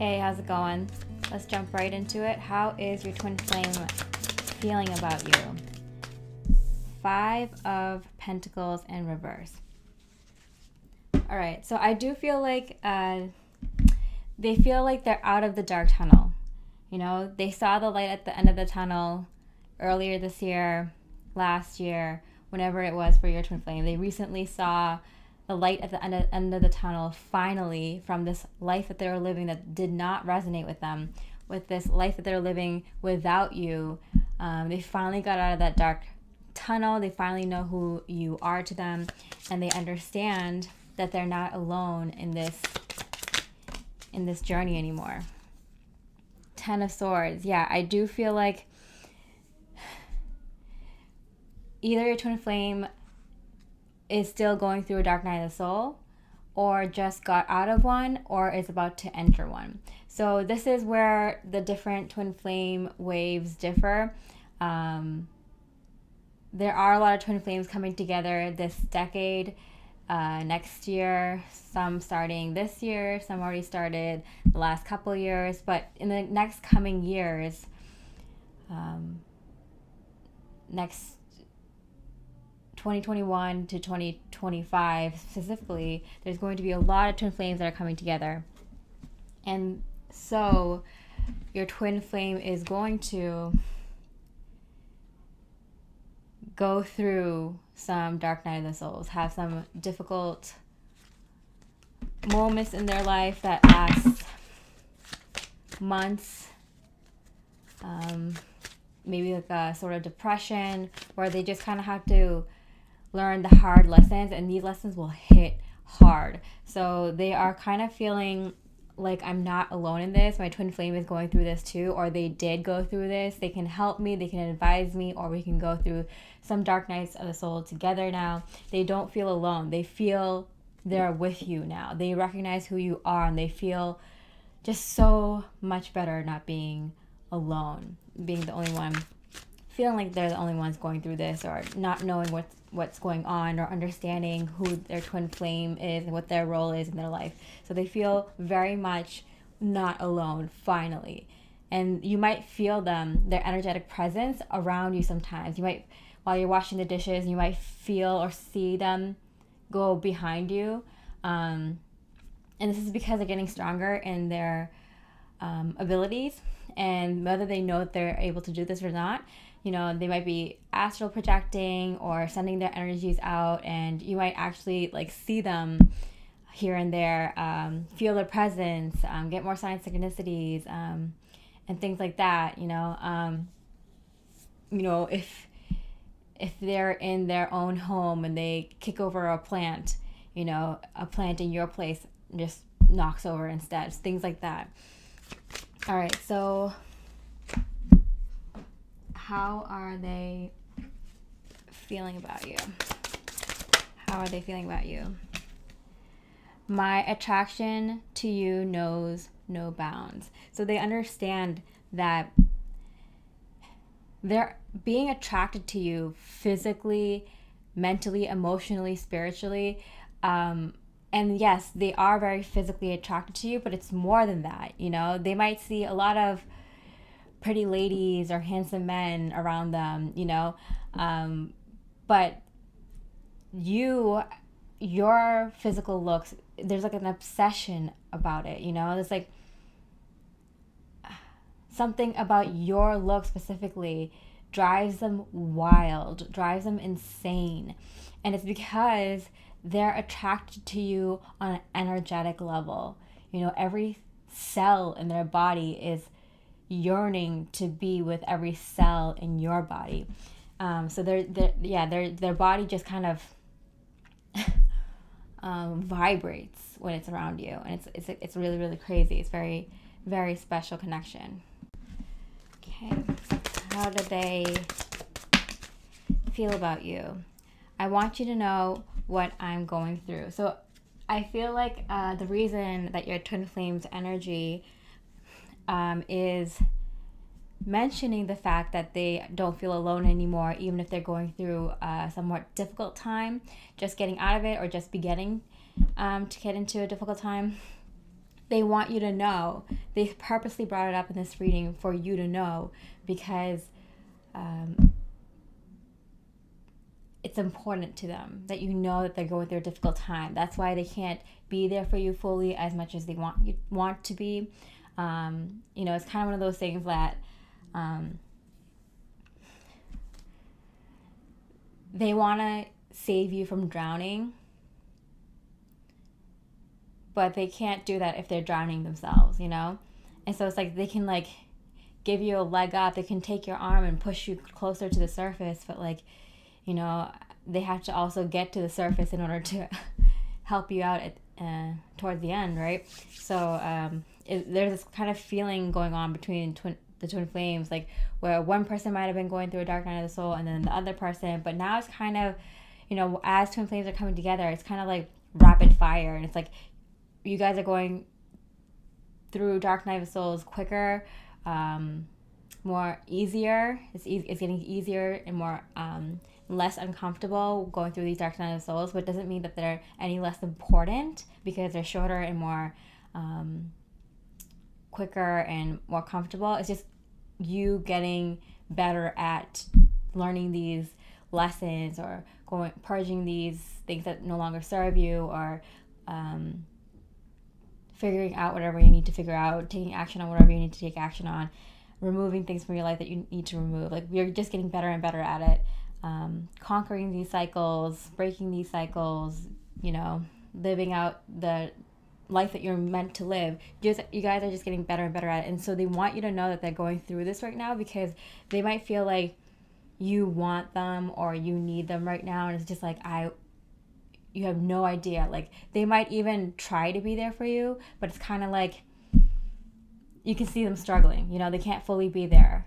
Hey, how's it going? Let's jump right into it. How is your twin flame feeling about you? 5 of Pentacles in reverse. All right, so I do feel like they feel like they're out of the dark tunnel. You know, they saw the light at the end of the tunnel earlier this year, last year, whenever it was for your twin flame. They recently saw the light at the end of the tunnel finally from this life that they were living that did not resonate with them, with this life that they're living without you. They finally got out of that dark tunnel. They finally know who you are to them, and they understand that they're not alone in this journey anymore. 10 of Swords. Yeah, I do feel like either your twin flame is still going through a dark night of the soul, or just got out of one, or is about to enter one. So this is where the different twin flame waves differ. There are a lot of twin flames coming together this decade, next year, some starting this year, some already started the last couple years, but in the next coming years, next 2021 to 2025 specifically, there's going to be a lot of twin flames that are coming together. And so your twin flame is going to go through some dark night of the souls, have some difficult moments in their life that last months, maybe like a sort of depression, where they just kind of have to learn the hard lessons, and these lessons will hit hard. So they are kind of feeling like, I'm not alone in this. My twin flame is going through this too, or they did go through this. They can help me, they can advise me, or we can go through some dark nights of the soul together now. They don't feel alone. They feel they're with you now. They recognize who you are, and they feel just so much better not being alone, being the only one, feeling like they're the only ones going through this, or not knowing what's going on, or understanding who their twin flame is and what their role is in their life. So they feel very much not alone, finally. And you might feel them, their energetic presence around you sometimes. You might, while you're washing the dishes, you might feel or see them go behind you. And this is because they're getting stronger in their abilities. And whether they know that they're able to do this or not, you know, they might be astral projecting or sending their energies out, and you might actually like see them here and there, feel their presence, get more sign synchronicities, and things like that. You know, if they're in their own home and they kick over a plant, you know, a plant in your place just knocks over instead, things like that. All right, so how are they feeling about you? How are they feeling about you? My attraction to you knows no bounds. So they understand that they're being attracted to you physically, mentally, emotionally, spiritually. And yes, they are very physically attracted to you, but it's more than that. You know, they might see a lot of pretty ladies or handsome men around them, you know, but your physical looks, there's like an obsession about it, you know. There's like something about your look specifically drives them wild, drives them insane, and it's because they're attracted to you on an energetic level. You know, every cell in their body is yearning to be with every cell in your body. So their body just kind of vibrates when it's around you, and it's really, really crazy. It's very, very special connection. Okay, how do they feel about you? I want you to know what I'm going through. So I feel like the reason that your twin flame's energy is mentioning the fact that they don't feel alone anymore, even if they're going through a somewhat difficult time, just getting out of it, or just beginning to get into a difficult time, they want you to know. They purposely brought it up in this reading for you to know, because it's important to them that you know that they're going through a difficult time. That's why they can't be there for you fully as much as they want to be. It's kind of one of those things that they want to save you from drowning, but they can't do that if they're drowning themselves, And so it's like they can like give you a leg up. They can take your arm and push you closer to the surface, but like, they have to also get to the surface in order to help you out towards the end, right? So there's this kind of feeling going on between the twin flames, like where one person might have been going through a dark night of the soul and then the other person, but now it's kind of, as twin flames are coming together, it's kind of like rapid fire, and it's like you guys are going through dark night of the souls quicker, more easier. It's getting easier and more less uncomfortable going through these dark night of souls, but it doesn't mean that they're any less important because they're shorter and more quicker and more comfortable. It's just you getting better at learning these lessons, or purging these things that no longer serve you, or figuring out whatever you need to figure out, taking action on whatever you need to take action on, removing things from your life that you need to remove. Like, you're just getting better and better at it. Conquering these cycles, breaking these cycles, living out the life that you're meant to live. You guys are just getting better and better at it. And so they want you to know that they're going through this right now, because they might feel like you want them or you need them right now. And it's just like, you have no idea. Like, they might even try to be there for you, but it's kind of like you can see them struggling. They can't fully be there,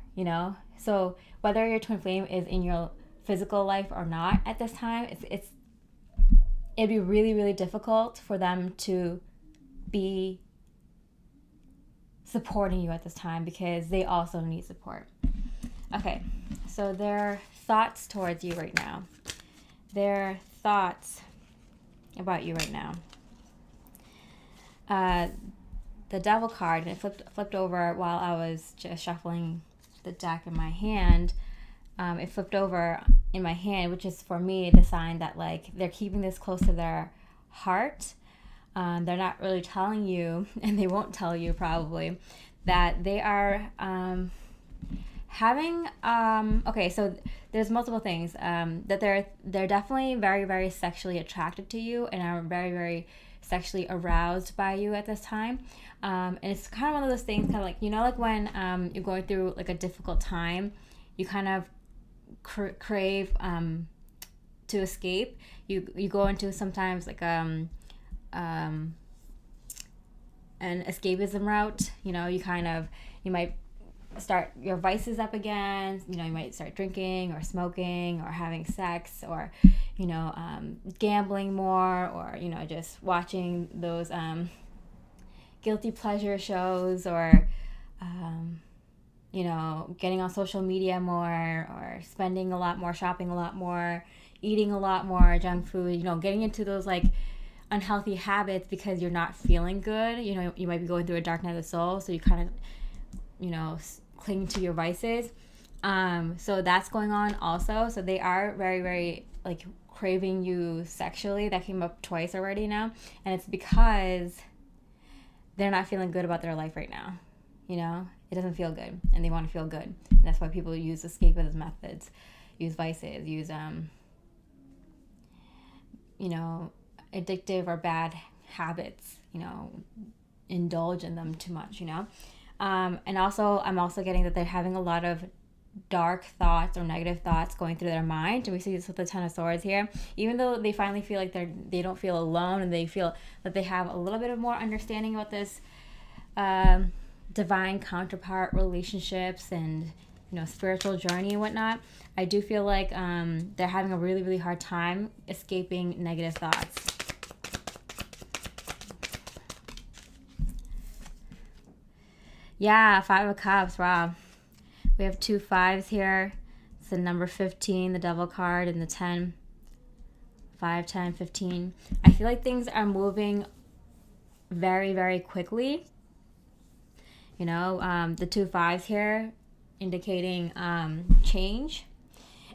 So whether your twin flame is in your physical life or not at this time, it'd be really, really difficult for them to be supporting you at this time, because they also need support. Okay, so their thoughts towards you right now. Their thoughts about you right now. The Devil card, and it flipped over while I was just shuffling the deck in my hand. It flipped over in my hand, which is for me the sign that like they're keeping this close to their heart. They're not really telling you, and they won't tell you probably, that they are having okay, so there's multiple things that they're definitely very, very sexually attracted to you and are very, very sexually aroused by you at this time. And it's kind of one of those things, kind of like, like when you're going through like a difficult time, you kind of crave to escape. You go into sometimes like an escapism route. You might start your vices up again. You might start drinking or smoking or having sex, or gambling more, or just watching those guilty pleasure shows, or getting on social media more, or spending a lot more, shopping a lot more, eating a lot more junk food, getting into those like unhealthy habits because you're not feeling good. You might be going through a dark night of the soul, so you kind of cling to your vices. So that's going on also. So they are very, very like craving you sexually. That came up twice already now, and it's because they're not feeling good about their life right now. It doesn't feel good, and they want to feel good. And that's why people use escapist methods, use vices, use addictive or bad habits, indulge in them too much, and also I'm also getting that they're having a lot of dark thoughts or negative thoughts going through their mind. And we see this with the Ten of Swords here. Even though they finally feel like they don't feel alone, and they feel that they have a little bit of more understanding about this divine counterpart relationships and spiritual journey and whatnot, I do feel like they're having a really, really hard time escaping negative thoughts. Yeah, 5 of Cups. Wow. We have 2 5s here. It's the number 15, the Devil card, and the 10. 5, 10, 15. I feel like things are moving very, very quickly. The two fives here indicating change.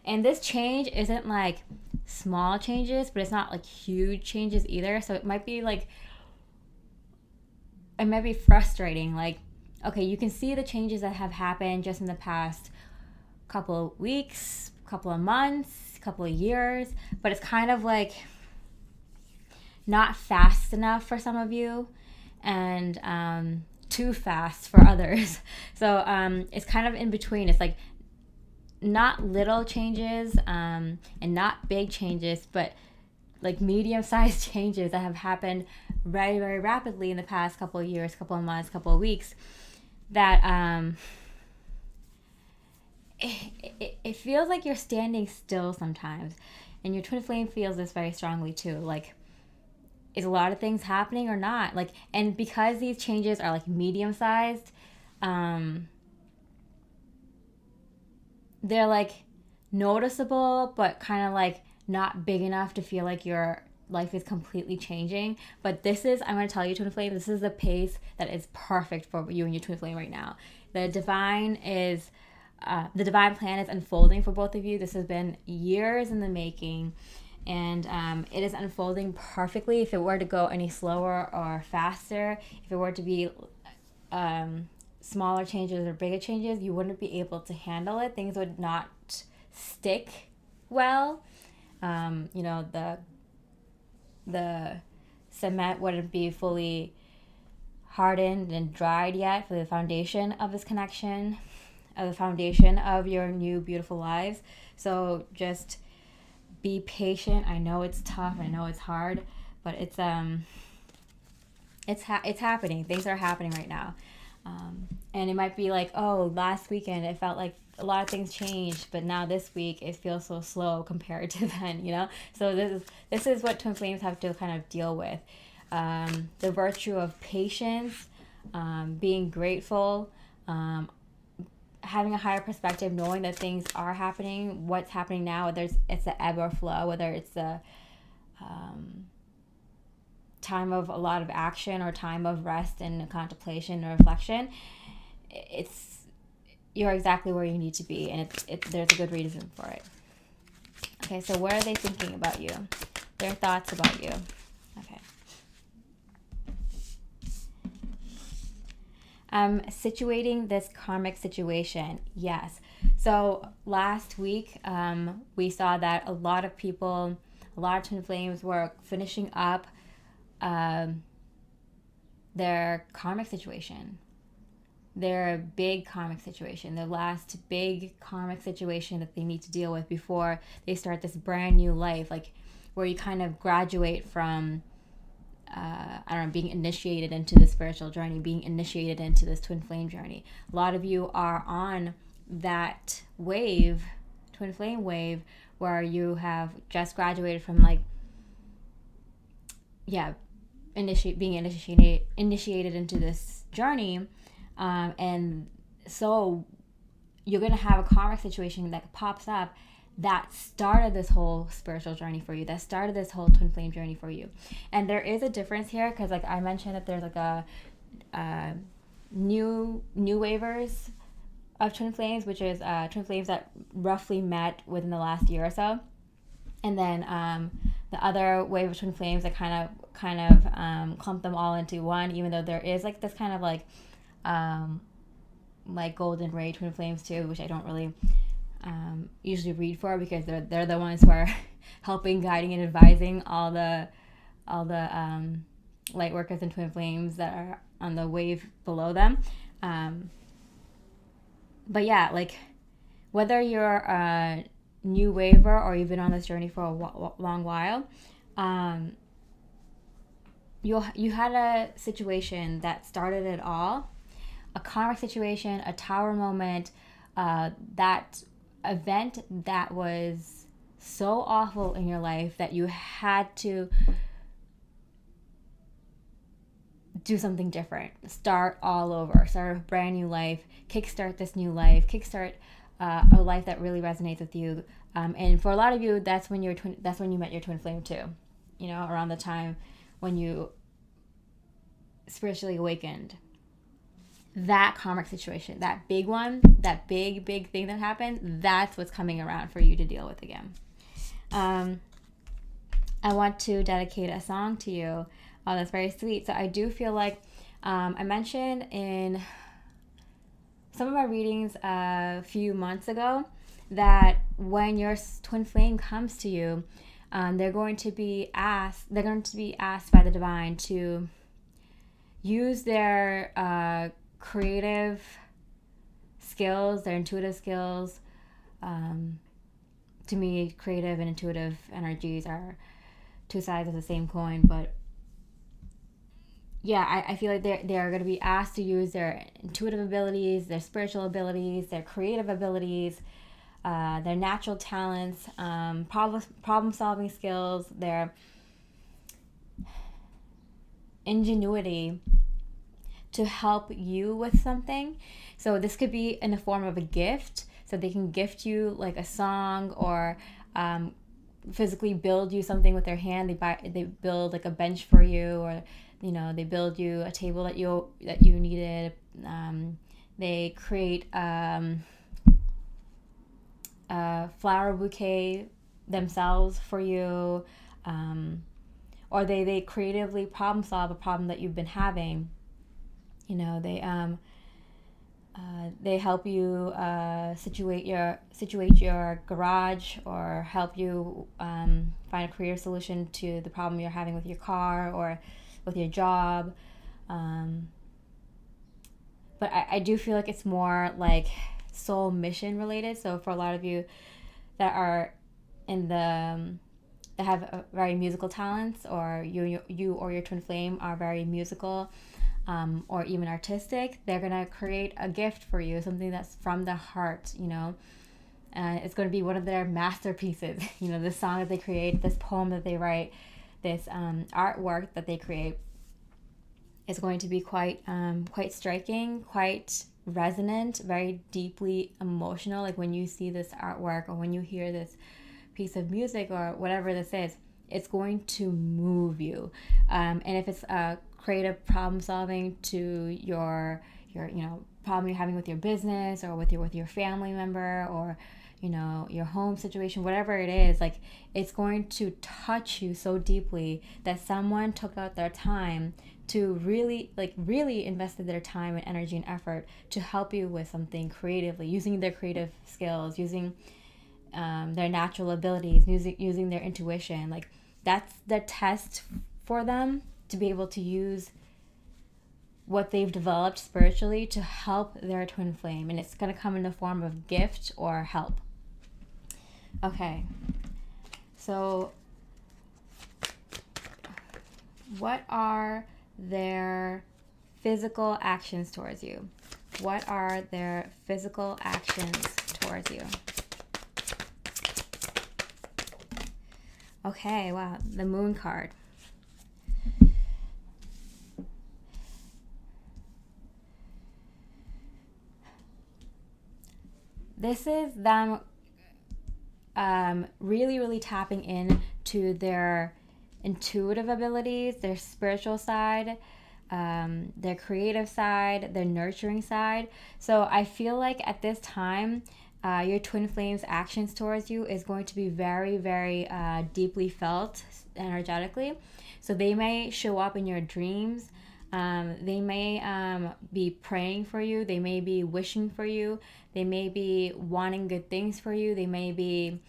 And this change isn't like small changes, but it's not like huge changes either. So it might be frustrating. Like, okay, you can see the changes that have happened just in the past couple of weeks, couple of months, couple of years, but it's kind of like not fast enough for some of you, and too fast for others. So it's kind of in between. It's like not little changes and not big changes, but like medium-sized changes that have happened very, very rapidly in the past couple of years, couple of months, couple of weeks, that it feels like you're standing still sometimes. And your twin flame feels this very strongly too. Like, is a lot of things happening or not? Like, and because these changes are like medium-sized, they're like noticeable, but kind of like not big enough to feel like your life is completely changing. But this is, I'm going to tell you, twin flame, this is the pace that is perfect for you and your twin flame right now. The divine plan is unfolding for both of you. This has been years in the making, and it is unfolding perfectly. If it were to go any slower or faster, if it were to be smaller changes or bigger changes, you wouldn't be able to handle it. Things would not stick well. The cement wouldn't be fully hardened and dried yet for the foundation of this connection, the foundation of your new beautiful lives. So just be patient. I know it's tough. I know it's hard, but it's happening. Things are happening right now. And it might be like, oh, last weekend it felt like a lot of things changed, but now this week it feels so slow compared to then, So this is what twin flames have to kind of deal with. The virtue of patience, being grateful, having a higher perspective, knowing that things are happening, what's happening now, whether it's the ebb or flow, whether it's the time of a lot of action or time of rest and contemplation or reflection. You're exactly where you need to be, and there's a good reason for it. Okay, so what are they thinking about you? Their thoughts about you. Okay. Situating this karmic situation. Yes. So last week, we saw that a lot of twin flames were finishing up their karmic situation, their big karmic situation, the last big karmic situation that they need to deal with before they start this brand new life, like where you kind of graduate from being initiated into the spiritual journey, being initiated into this twin flame journey. A lot of you are on that wave, twin flame wave, where you have just graduated from being initiated into this journey, and so you're gonna have a karmic situation that pops up that started this whole spiritual journey for you, that started this whole twin flame journey for you. And there is a difference here, because like I mentioned that there's like a new waivers of twin flames, which is twin flames that roughly met within the last year or so, and then the other wave of twin flames that kind of clump them all into one, even though there is like this kind of like golden ray twin flames too, which I don't really usually read for, because they're the ones who are helping, guiding, and advising all the light workers and twin flames that are on the wave below them. But yeah, like whether you're a new waver or you've been on this journey for a long while, you had a situation that started it all, a karmic situation, a tower moment, that event that was so awful in your life that you had to do something different, start all over, start a brand new life, kickstart this new life, kickstart a life that really resonates with you. And for a lot of you, that's when you met your twin flame too. Around the time when you spiritually awakened, that karmic situation, that big one, that big thing that happened, that's what's coming around for you to deal with again. I want to dedicate a song to you. Oh, that's very sweet. So I do feel like I mentioned in some of my readings a few months ago that when your twin flame comes to you, they're going to be asked by the divine to use their creative skills, their intuitive skills. To me, creative and intuitive energies are two sides of the same coin, but yeah, I feel like they're going to be asked to use their intuitive abilities, their spiritual abilities, their creative abilities, their natural talents, problem solving skills, their ingenuity to help you with something. So this could be in the form of a gift. So they can gift you like a song, or physically build you something with their hand. They build like a bench for you, or they build you a table that you needed. They create a flower bouquet themselves for you, or they creatively problem solve a problem that you've been having. They help you situate your garage, or help you find a creative solution to the problem you're having with your car or with your job. But I do feel like it's more like soul mission related. So for a lot of you that are that have very musical talents, or you or your twin flame are very musical, or even artistic, they're going to create a gift for you, something that's from the heart, it's going to be one of their masterpieces. This song that they create, this poem that they write, this artwork that they create is going to be quite striking, quite resonant, very deeply emotional. Like when you see this artwork, or when you hear this piece of music, or whatever this is, it's going to move you. And if it's creative problem solving to your problem you're having with your business, or with your family member, or your home situation, whatever it is, like it's going to touch you so deeply that someone took out their time to really invested their time and energy and effort to help you with something creatively, using their creative skills, using their natural abilities, using their intuition. Like that's the test for them, to be able to use what they've developed spiritually to help their twin flame. And it's going to come in the form of gift or help. Okay. So what are their physical actions towards you? What are their physical actions towards you? Okay, wow, the Moon card. This is them really tapping in to their intuitive abilities, their spiritual side, their creative side, their nurturing side. So I feel like at this time, your twin flame's actions towards you is going to be very, very deeply felt energetically. So they may show up in your dreams. They may be praying for you. They may be wishing for you. They may be wanting good things for you. They may be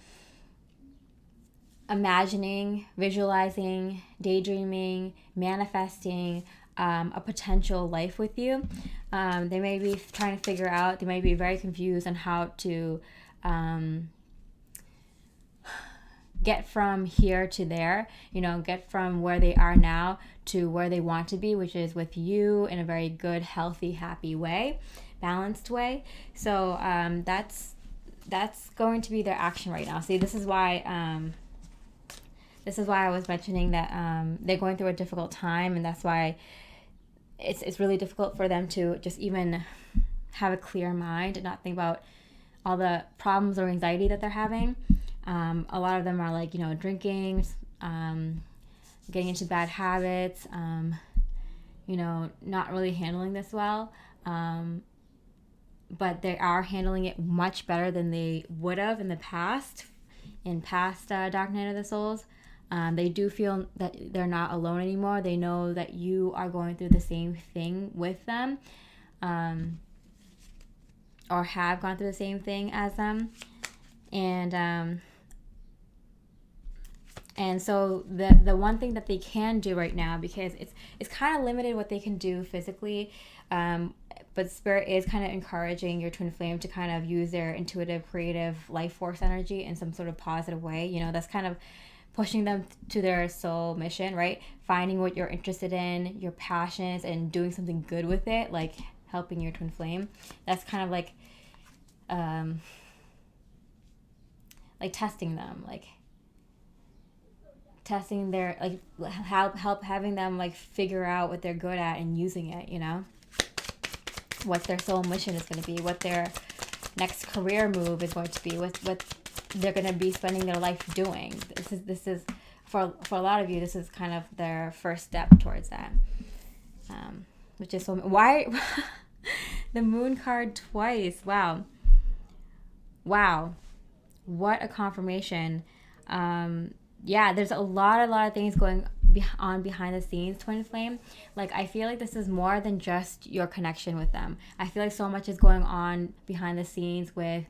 imagining, visualizing, daydreaming, manifesting a potential life with you. They may be trying to figure out, they may be very confused on how to get from here to there, get from where they are now to where they want to be, which is with you in a very good, healthy, happy way, balanced way. So that's going to be their action right now. See, this is why I was mentioning that they're going through a difficult time, and that's why it's really difficult for them to just even have a clear mind and not think about all the problems or anxiety that they're having. A lot of them are like, drinking, getting into bad habits, not really handling this well. But they are handling it much better than they would have in past Dark Night of the Souls. They do feel that they're not alone anymore. They know that you are going through the same thing with them, or have gone through the same thing as them. And so the one thing that they can do right now, because it's kind of limited what they can do physically, but Spirit is kind of encouraging your twin flame to kind of use their intuitive, creative life force energy in some sort of positive way. That's kind of pushing them to their soul mission, right? Finding what you're interested in, your passions, and doing something good with it, like helping your twin flame. That's kind of like testing them, like testing their, help having them figure out what they're good at and using it, what their soul mission is going to be, what their next career move is going to be, what they're going to be spending their life doing. This is for a lot of you, this is kind of their first step towards that, which is so. Why the moon card twice? Wow, what a confirmation. There's a lot of things going on behind the scenes, twin flame. I feel like this is more than just your connection with them. I feel like so much is going on behind the scenes with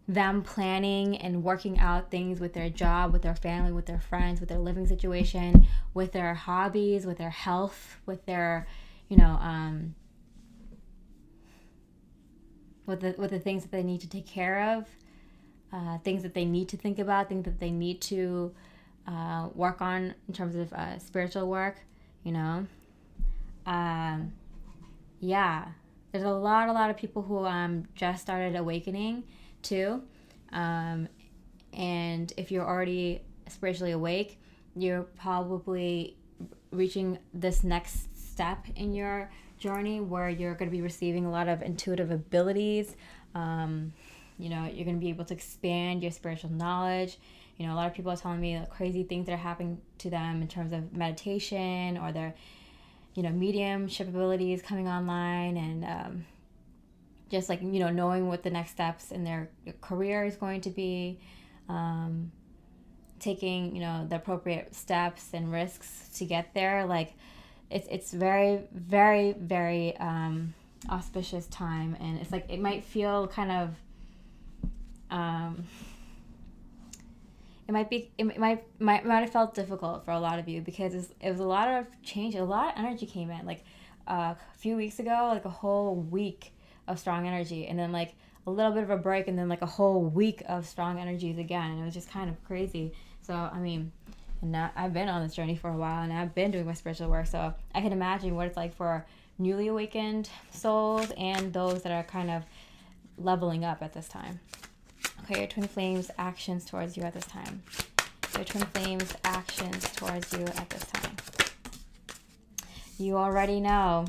them planning and working out things with their job, with their family, with their friends, with their living situation, with their hobbies, with their health, with their, with the things that they need to take care of, things that they need to think about, things that they need to work on in terms of spiritual work, There's a lot of people who just started awakening too, and if you're already spiritually awake, you're probably reaching this next step in your journey where you're going to be receiving a lot of intuitive abilities. You're going to be able to expand your spiritual knowledge. A lot of people are telling me crazy things that are happening to them in terms of meditation, or their mediumship abilities coming online, and just knowing what the next steps in their career is going to be, taking the appropriate steps and risks to get there. It's very, very, very auspicious time, and it's it might feel kind of it might have felt difficult for a lot of you, because it was a lot of change, a lot of energy came in. A few weeks ago, a whole week of strong energy, and then a little bit of a break, and then a whole week of strong energies again, and it was just kind of crazy. So and now I've been on this journey for a while, and I've been doing my spiritual work, so I can imagine what it's like for newly awakened souls and those that are kind of leveling up at this time. Okay, your twin flames actions towards you at this time. Your twin flames actions towards you at this time. You already know.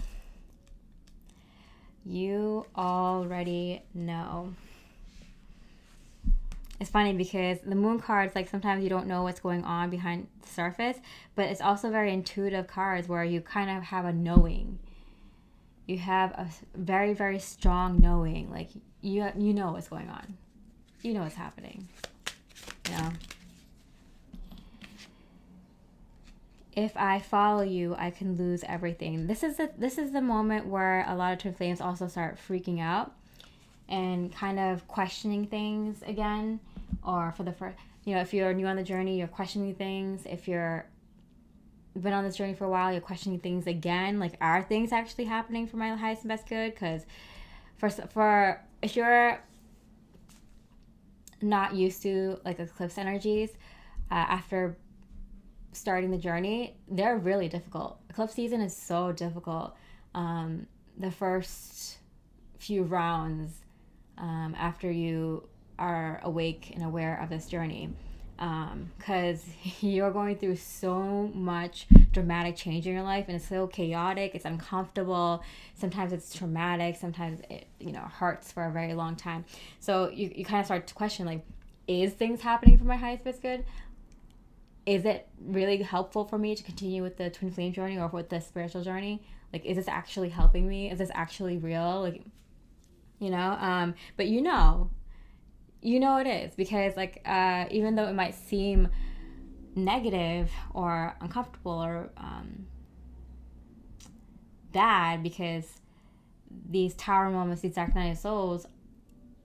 You already know. It's funny because the moon cards, sometimes you don't know what's going on behind the surface, but it's also very intuitive cards where you kind of have a knowing. You have a very, very strong knowing. You know what's going on. You know what's happening. If I follow you, I can lose everything. This is the moment where a lot of twin flames also start freaking out and kind of questioning things again, or for the first, if you're new on the journey, you're questioning things. If you're been on this journey for a while, you're questioning things again. Are things actually happening for my highest and best good? Because for if you're not used to eclipse energies, after starting the journey, they're really difficult. Eclipse season is so difficult. The first few rounds, after you are awake and aware of this journey, because you're going through so much dramatic change in your life, and it's so chaotic, it's uncomfortable, sometimes it's traumatic, sometimes it hurts for a very long time. So you kind of start to question, is things happening for my highest best good? is it really helpful for me to continue with the twin flame journey or with the spiritual journey? Like, is this actually helping me? Is this actually real? Like, but it is, because like, even though it might seem negative or uncomfortable or bad, because these tower moments, these dark night of souls,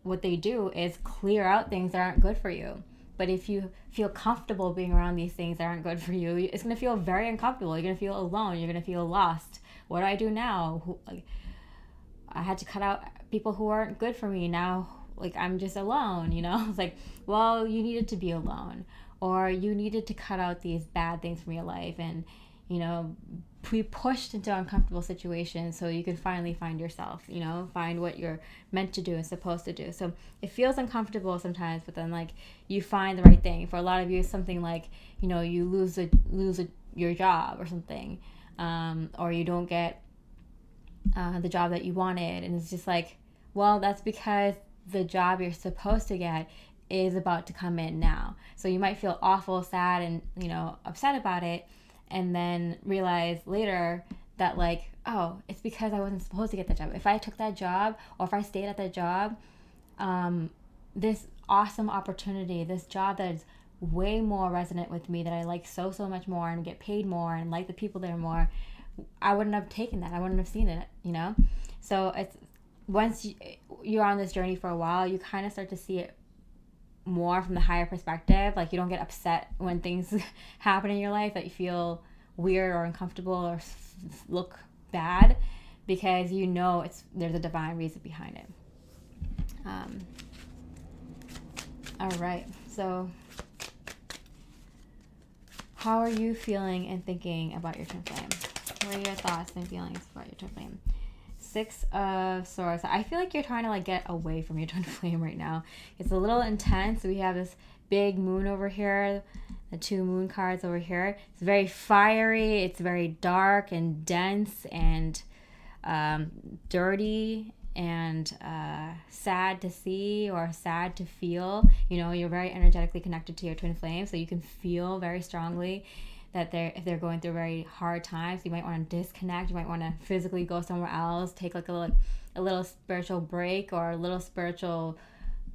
what they do is clear out things that aren't good for you. But if you feel comfortable being around these things that aren't good for you, it's going to feel very uncomfortable. You're going to feel alone. You're going to feel lost. What do I do now? I had to cut out people who aren't good for me. Now, like, I'm just alone, It's like, well, you needed to be alone. Or you needed to cut out these bad things from your life and, be pushed into uncomfortable situations so you can finally find yourself, find what you're meant to do and supposed to do. So it feels uncomfortable sometimes, but then like you find the right thing. For a lot of you, it's something like, you lose your job or something, or you don't get the job that you wanted. And it's just like, well, that's because the job you're supposed to get is about to come in now. So you might feel awful, sad, and, upset about it. And then realize later that like, oh, it's because I wasn't supposed to get that job. If I took that job, or if I stayed at that job, this awesome opportunity, this job that is way more resonant with me, that I like so much more and get paid more and like the people there more, I wouldn't have taken that. I wouldn't have seen it, So it's, once you're on this journey for a while, you kind of start to see it more from the higher perspective. Like, you don't get upset when things happen in your life that you feel weird or uncomfortable or look bad, because there's a divine reason behind it. All right, so how are you feeling and thinking about your twin flame? What are your thoughts and feelings about your twin flame? 6 of Swords. I feel like you're trying to like get away from your twin flame right now. It's a little intense. We have this big moon over here, the 2 moon cards over here. It's very fiery. It's very dark and dense and dirty and sad to see or sad to feel. You're very energetically connected to your twin flame, so you can feel very strongly that if they're going through very hard times, you might want to disconnect. You might want to physically go somewhere else, take like a little spiritual break or a little spiritual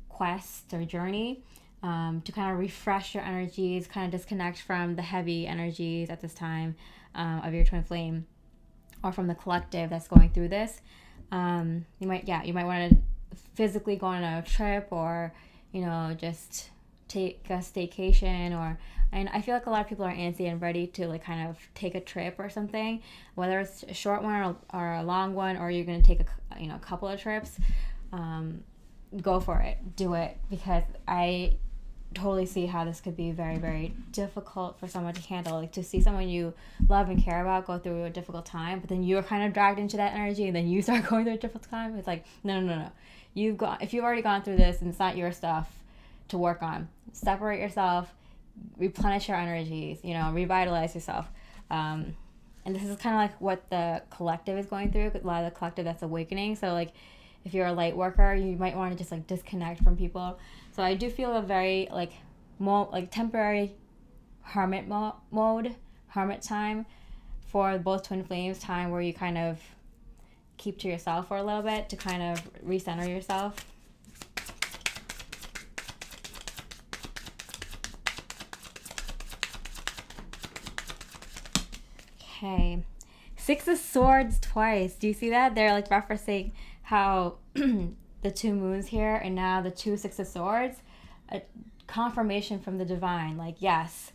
quest or journey, to kind of refresh your energies, kind of disconnect from the heavy energies at this time of your twin flame, or from the collective that's going through this. You might want to physically go on a trip, or just take a staycation, and I feel like a lot of people are antsy and ready to like kind of take a trip or something, whether it's a short one or a long one, or you're going to take a couple of trips. Go for it. Do it, because I totally see how this could be very, very difficult for someone to handle. Like, to see someone you love and care about go through a difficult time, but then you're kind of dragged into that energy, and then you start going through a difficult time. It's like, no. If you've already gone through this and it's not your stuff to work on, separate yourself, replenish your energies, revitalize yourself. And this is kind of like what the collective is going through, a lot of the collective that's awakening. So like, if you're a light worker, you might want to just like disconnect from people. So I do feel a very like temporary hermit mode, hermit time for both twin flames, time where you kind of keep to yourself for a little bit to kind of recenter yourself. Okay, 6 of Swords twice. Do you see that? They're like referencing how the 2 moons here and now the 2 6 of Swords, a confirmation from the divine. Like, yes,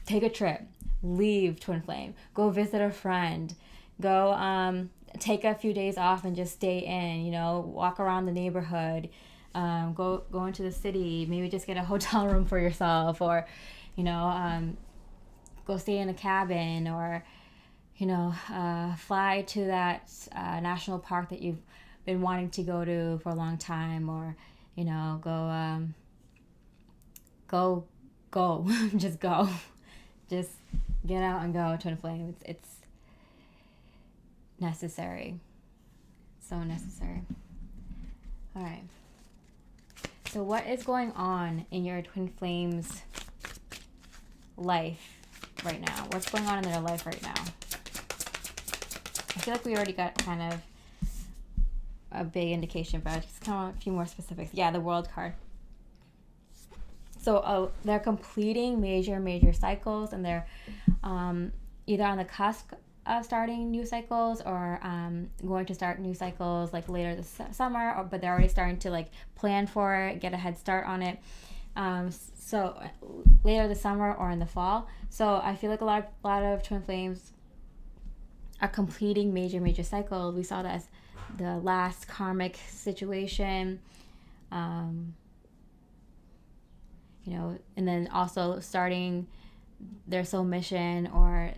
take a trip, leave twin flame, go visit a friend, go take a few days off and just stay in, walk around the neighborhood, go into the city, maybe just get a hotel room for yourself, or go stay in a cabin, or fly to that national park that you've been wanting to go to for a long time, or go just go, just get out and go, twin flame. It's necessary, so necessary. All right, so what is going on in your twin flames life right now? What's going on in their life right now? I feel like we already got kind of a big indication, but I just kind of want a few more specifics. Yeah, the World card. So they're completing major cycles, and they're either on the cusp of starting new cycles or going to start new cycles like later this summer, but they're already starting to like plan for it, get a head start on it. So later this summer or in the fall. So I feel like a lot of twin flames are completing major cycles. We saw that as the last karmic situation, and then also starting their soul mission or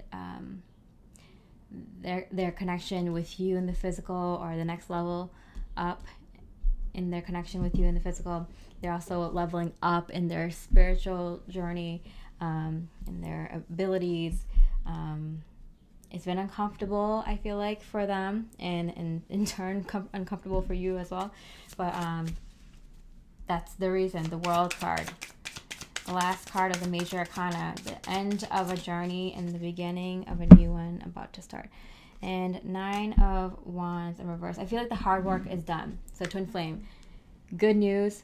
their connection with you in the physical, or the next level up in their connection with you in the physical. They're also leveling up in their spiritual journey, in their abilities. It's been uncomfortable, I feel like, for them, and in turn uncomfortable for you as well. But that's the reason. The World card, the last card of the major arcana, the end of a journey and the beginning of a new one about to start. And 9 of Wands in reverse. I feel like the hard work is done. So twin flame, good news.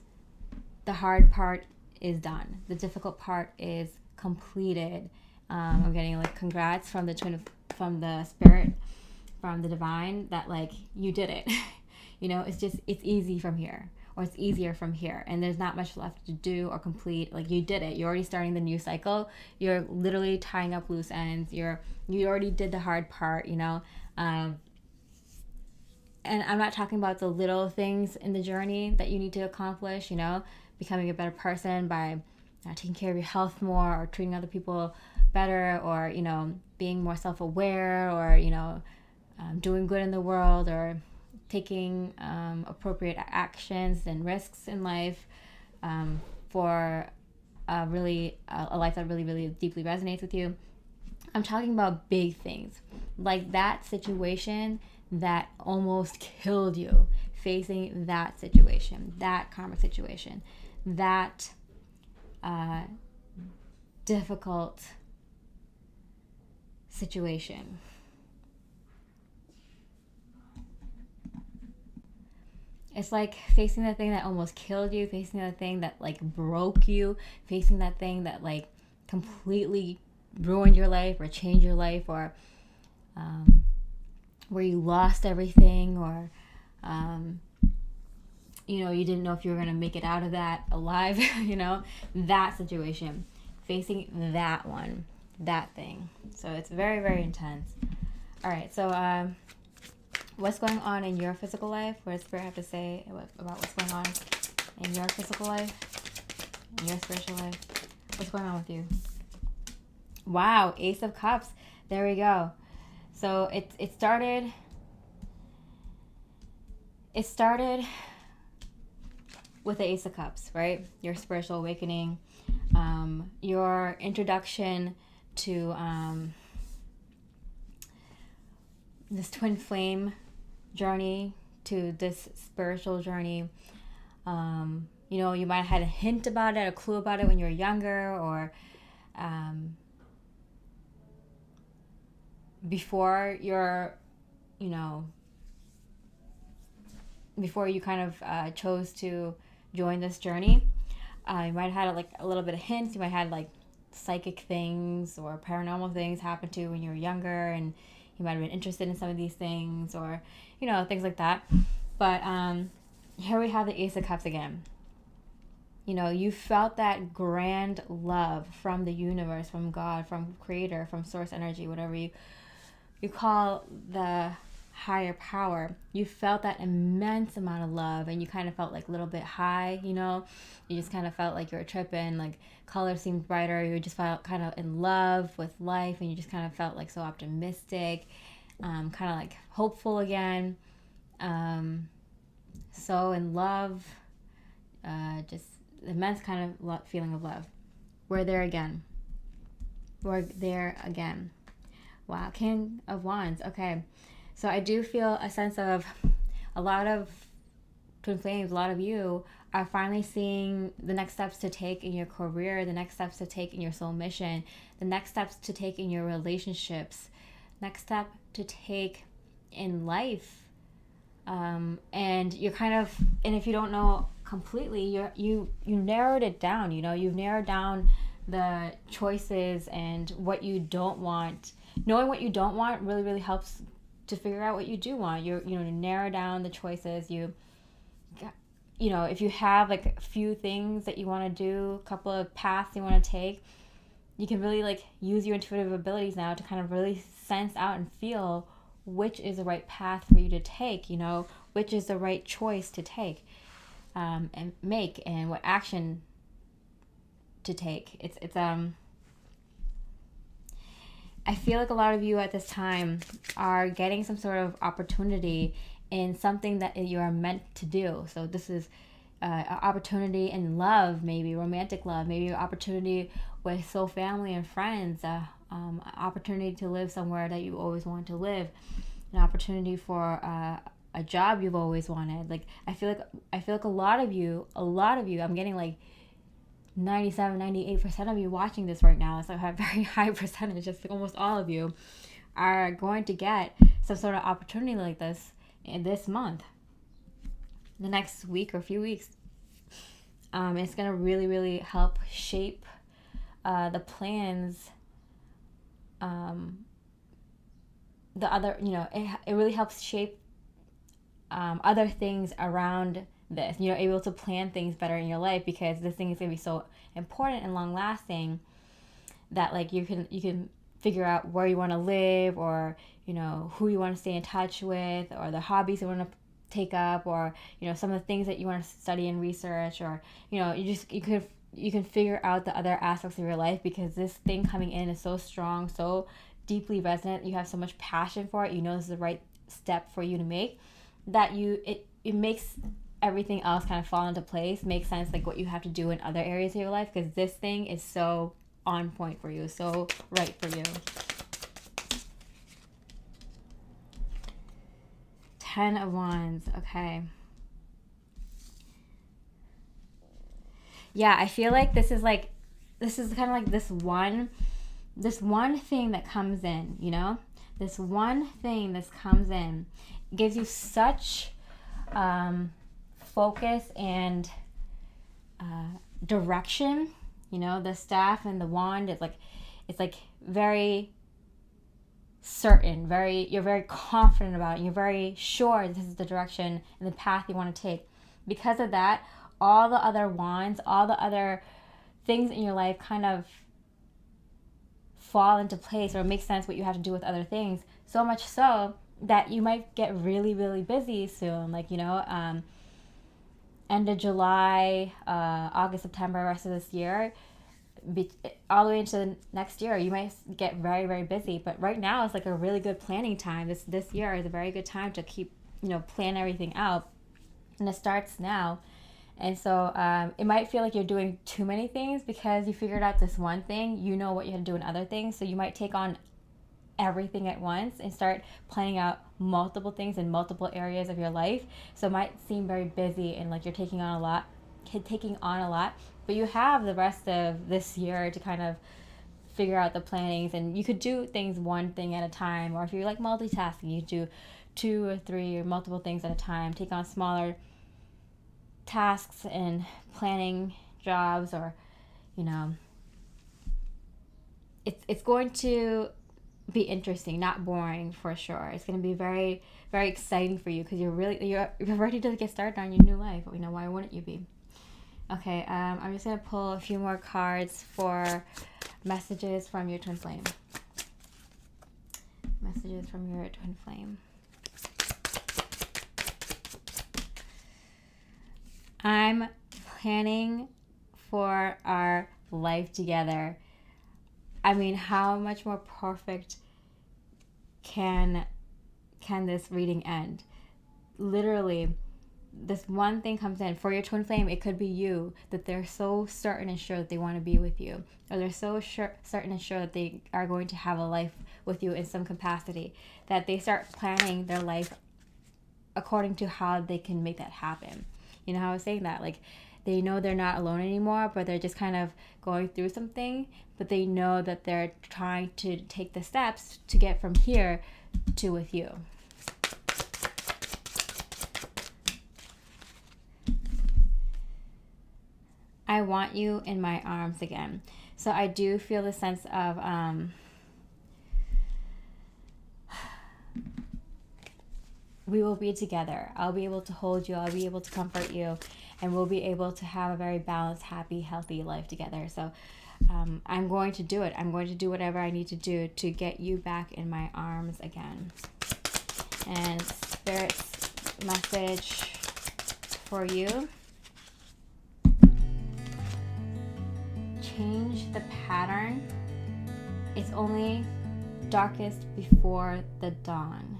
The hard part is done. The difficult part is completed. I'm getting like congrats from the spirit, from the divine, that like you did it. It's easy from here, or it's easier from here, and there's not much left to do or complete. Like, you did it. You're already starting the new cycle. You're literally tying up loose ends. You already did the hard part, and I'm not talking about the little things in the journey that you need to accomplish, becoming a better person by taking care of your health more, or treating other people better, or being more self-aware, or doing good in the world, or taking appropriate actions and risks in life for a life that really deeply resonates with you. I'm talking about big things, like that situation that almost killed you, facing that situation, that karmic situation, that difficult situation. It's like facing that thing that almost killed you, facing that thing that like broke you, facing that thing that like completely ruined your life or changed your life, or where you lost everything, or you didn't know if you were going to make it out of that alive, that situation, facing that one, that thing. So it's very intense. All right, so what's going on in your physical life? What does Spirit have to say about what's going on in your physical life, in your spiritual life? What's going on with you? Wow, Ace of Cups. There we go. So it started with the Ace of Cups, right? Your spiritual awakening, your introduction to this twin flame journey, to this spiritual journey. You might have had a hint about it, a clue about it when you were younger, or before you kind of chose to join this journey. You might have had like a little bit of hints. You might have had like psychic things or paranormal things happen to you when you were younger, and you might have been interested in some of these things, or things like that. But here we have the Ace of Cups again. You felt that grand love from the universe, from God, from Creator, from Source Energy, whatever you call the higher power. You felt that immense amount of love, and you kind of felt like a little bit high. You just kind of felt like you were tripping, like colors seemed brighter. You just felt kind of in love with life, and you just kind of felt like so optimistic, kind of like hopeful again, so in love, just immense kind of feeling of love. We're there again. Wow, King of Wands. Okay, so I do feel a sense of a lot of twin flames, a lot of you are finally seeing the next steps to take in your career, the next steps to take in your soul mission, the next steps to take in your relationships, next step to take in life. And you're kind of, and if you don't know completely, you narrowed it down. You've narrowed down the choices and what you don't want. Knowing what you don't want really, really helps to figure out what you do want. You narrow down the choices. If you have like a few things that you want to do, a couple of paths you want to take, you can really like use your intuitive abilities now to kind of really sense out and feel which is the right path for you to take, which is the right choice to take, and make, and what action to take. It's I feel like a lot of you at this time are getting some sort of opportunity in something that you are meant to do. So this is an opportunity in love, maybe romantic love, maybe an opportunity with soul family and friends, an opportunity to live somewhere that you always want to live, an opportunity for a job you've always wanted. Like I feel like a lot of you, I'm getting like 97-98% of you watching this right now, so I have a very high percentage, just like almost all of you are going to get some sort of opportunity like this in this month, the next week or few weeks. It's going to really, really help shape the plans. The other, it really helps shape other things around this. Able to plan things better in your life, because this thing is going to be so important and long lasting that like you can figure out where you want to live, or who you want to stay in touch with, or the hobbies you want to take up, or some of the things that you want to study and research, or you can figure out the other aspects of your life, because this thing coming in is so strong, so deeply resonant. You have so much passion for it. This is the right step for you to make, that it makes everything else kind of fall into place, make sense, like what you have to do in other areas of your life, because this thing is so on point for you, so right for you. 10 of Wands. Okay. Yeah, I feel like this is kind of like this one thing that comes in, this one thing that comes in gives you such focus and direction. The staff and the wand, it's like very certain, you're very confident about it. You're very sure this is the direction and the path you want to take. Because of that, all the other wands, all the other things in your life kind of fall into place, or make sense what you have to do with other things, so much so that you might get really, really busy soon. Like, end of July, August, September, rest of this year, all the way into the next year, you might get very, very busy. But right now it's like a really good planning time. This year is a very good time to keep, plan everything out. And it starts now. And so it might feel like you're doing too many things because you figured out this one thing. You know what you have to do in other things. So you might take on everything at once and start planning out multiple things in multiple areas of your life. So it might seem very busy and like you're taking on a lot. But you have the rest of this year to kind of figure out the plannings, and you could do things one thing at a time. Or if you're like multitasking, you do 2 or 3 or multiple things at a time. Take on smaller tasks and planning jobs, or it's going to be interesting, not boring, for sure. It's going to be very, very exciting for you, because you're ready to get started on your new life. Why wouldn't you be? Okay, I'm just going to pull a few more cards for messages from your twin flame. Messages from your twin flame. I'm planning for our life together. I mean, how much more perfect can this reading end? Literally, this one thing comes in. For your twin flame, it could be you, that they're so certain and sure that they want to be with you. Or they're so certain and sure that they are going to have a life with you in some capacity, that they start planning their life according to how they can make that happen. You know how I was saying that? Like, they know they're not alone anymore, but they're just kind of going through something, but they know that they're trying to take the steps to get from here to with you. I want you in my arms again. So I do feel the sense of we will be together. I'll be able to hold you. I'll be able to comfort you. And we'll be able to have a very balanced, happy, healthy life together. So I'm going to do it. I'm going to do whatever I need to do to get you back in my arms again. And Spirit's message for you: change the pattern. It's only darkest before the dawn.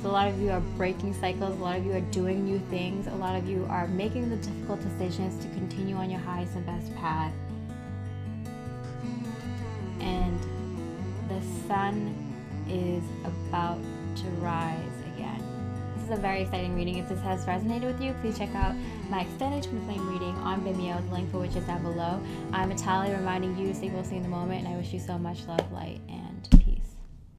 So a lot of you are breaking cycles. A lot of you are doing new things. A lot of you are making the difficult decisions to continue on your highest and best path. And the sun is about to rise again. This is a very exciting reading. If this has resonated with you, please check out my extended twin flame reading on Vimeo, the link for which is down below. I'm Natalie, reminding you to stay mostly in the moment, and I wish you so much love, light, and peace.